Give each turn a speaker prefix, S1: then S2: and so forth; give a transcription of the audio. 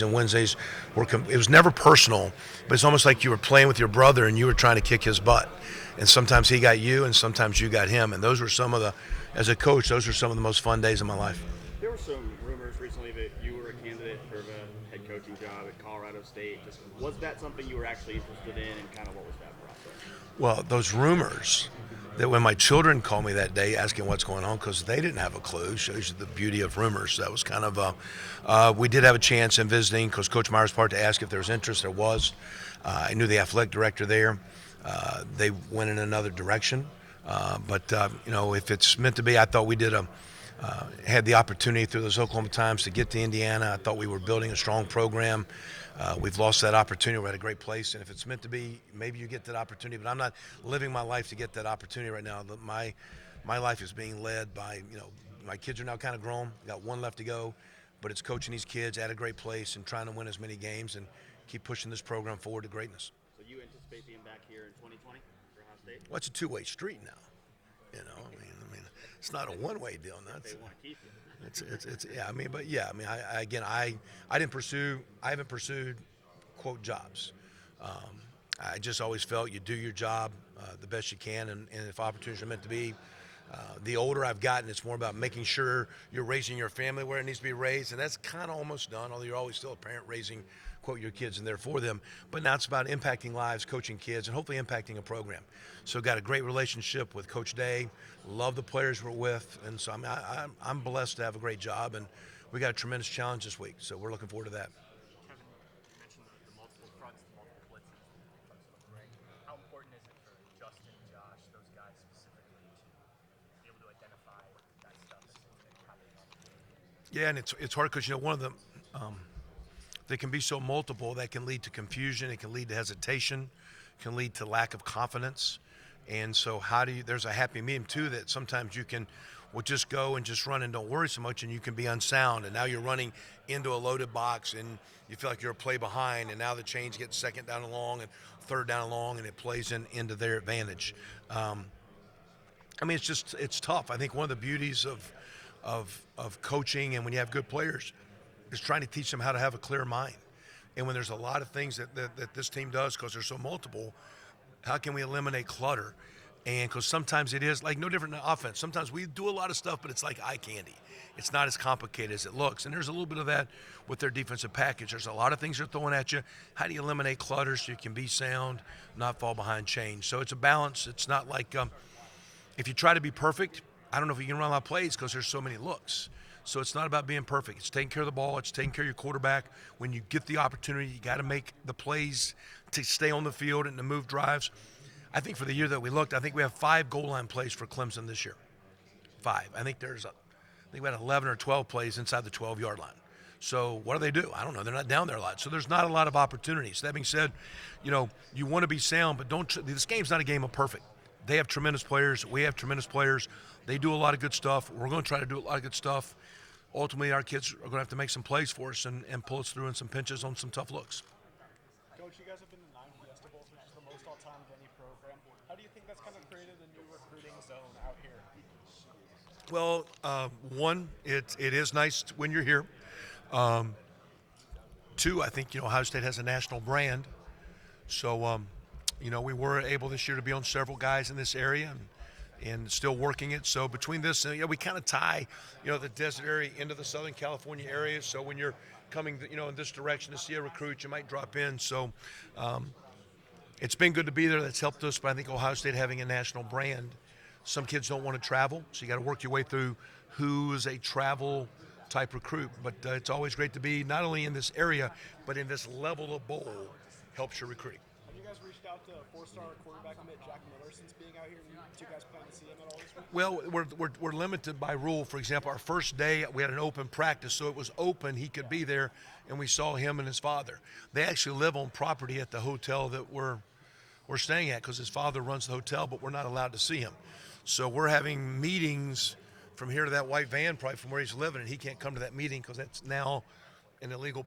S1: and Wednesdays it was never personal, but it's almost like you were playing with your brother and you were trying to kick his butt. And sometimes he got you and sometimes you got him. And those were as a coach, those were some of the most fun days of my life.
S2: There were some rumors recently that you were a candidate for the head coaching job at Colorado State. Was that something you were actually interested in, and kind of what was that process?
S1: Well, those rumors that when my children called me that day asking what's going on because they didn't have a clue shows you the beauty of rumors. That was kind of we did have a chance in visiting because Coach Myers' part to ask if there was interest. There was. I knew the athletic director there. They went in another direction. But if it's meant to be, I thought we had the opportunity through those Oklahoma Times to get to Indiana. I thought we were building a strong program. We've lost that opportunity. We're at a great place, and if it's meant to be, maybe you get that opportunity. But I'm not living my life to get that opportunity right now. My life is being led by, my kids are now kind of grown. Got one left to go, but it's coaching these kids at a great place and trying to win as many games and keep pushing this program forward to greatness.
S2: So you anticipate being back here in 2020 for Ohio State?
S1: Well, it's a two-way street now. I mean, it's not a one-way deal.
S2: They want to keep you.
S1: I haven't pursued quote jobs. I just always felt you do your job the best you can, and if opportunities are meant to be. The older I've gotten, it's more about making sure you're raising your family where it needs to be raised, and that's kind of almost done, although you're always still a parent raising, quote, your kids and there for them. But now it's about impacting lives, coaching kids, and hopefully impacting a program. So got a great relationship with Coach Day, love the players we're with, and so I'm blessed to have a great job, and we got a tremendous challenge this week, so we're looking forward to that.
S3: Kevin, you mentioned the multiple fronts, the multiple blitzes, right? How important is it for Justin, Josh, those guys specifically to be able to identify that stuff as it's happening on the field?
S1: Yeah, and it's hard because one of them they can be so multiple that can lead to confusion. It can lead to hesitation, can lead to lack of confidence. And so there's a happy medium too that sometimes you can just go and just run and don't worry so much, and you can be unsound. And now you're running into a loaded box and you feel like you're a play behind, and now the chains get second down and long and third down and long, and it plays into their advantage. It's tough. I think one of the beauties of coaching and when you have good players is trying to teach them how to have a clear mind. And when there's a lot of things that this team does because they're so multiple, how can we eliminate clutter? And because sometimes it is like no different than offense. Sometimes we do a lot of stuff, but it's like eye candy. It's not as complicated as it looks. And there's a little bit of that with their defensive package. There's a lot of things they're throwing at you. How do you eliminate clutter so you can be sound, not fall behind change? So it's a balance. It's not like if you try to be perfect, I don't know if you can run a lot of plays because there's so many looks. So it's not about being perfect. It's taking care of the ball. It's taking care of your quarterback. When you get the opportunity, you got to make the plays to stay on the field and to move drives. I think for the year that we looked, I think we have 5 goal line plays for Clemson this year. 5. I think we had 11 or 12 plays inside the 12-yard line. So what do? I don't know. They're not down there a lot. So there's not a lot of opportunities. That being said, you want to be sound, but this game's not a game of perfect. They have tremendous players. We have tremendous players. They do a lot of good stuff. We're going to try to do a lot of good stuff. Ultimately, our kids are going to have to make some plays for us and pull us through in some pinches on some tough looks.
S4: Coach, you guys have been to 9 Fiesta Bowls, which is the most all time of any program. How do you think that's kind of created a new recruiting zone out here?
S1: Well, one, it is nice when you're here. 2, I think, Ohio State has a national brand. So, we were able this year to be on several guys in this area and still working it. So between this, we kind of tie, the desert area into the Southern California area. So when you're coming, in this direction to see a recruit, you might drop in. So it's been good to be there. That's helped us. But I think Ohio State having a national brand, some kids don't want to travel. So you got to work your way through who is a travel type recruit. But it's always great to be not only in this area, but in this level of bowl helps your recruiting.
S4: Have you guys reached out to 4-star quarterback commit Jack Miller since being out here? Do you guys plan to see him at all this week?
S1: Well, we're limited by rule. For example, our first day we had an open practice, so it was open. He could be there, and we saw him and his father. They actually live on property at the hotel that we're staying at because his father runs the hotel, but we're not allowed to see him. So we're having meetings from here to that white van, probably from where he's living, and he can't come to that meeting because that's now an illegal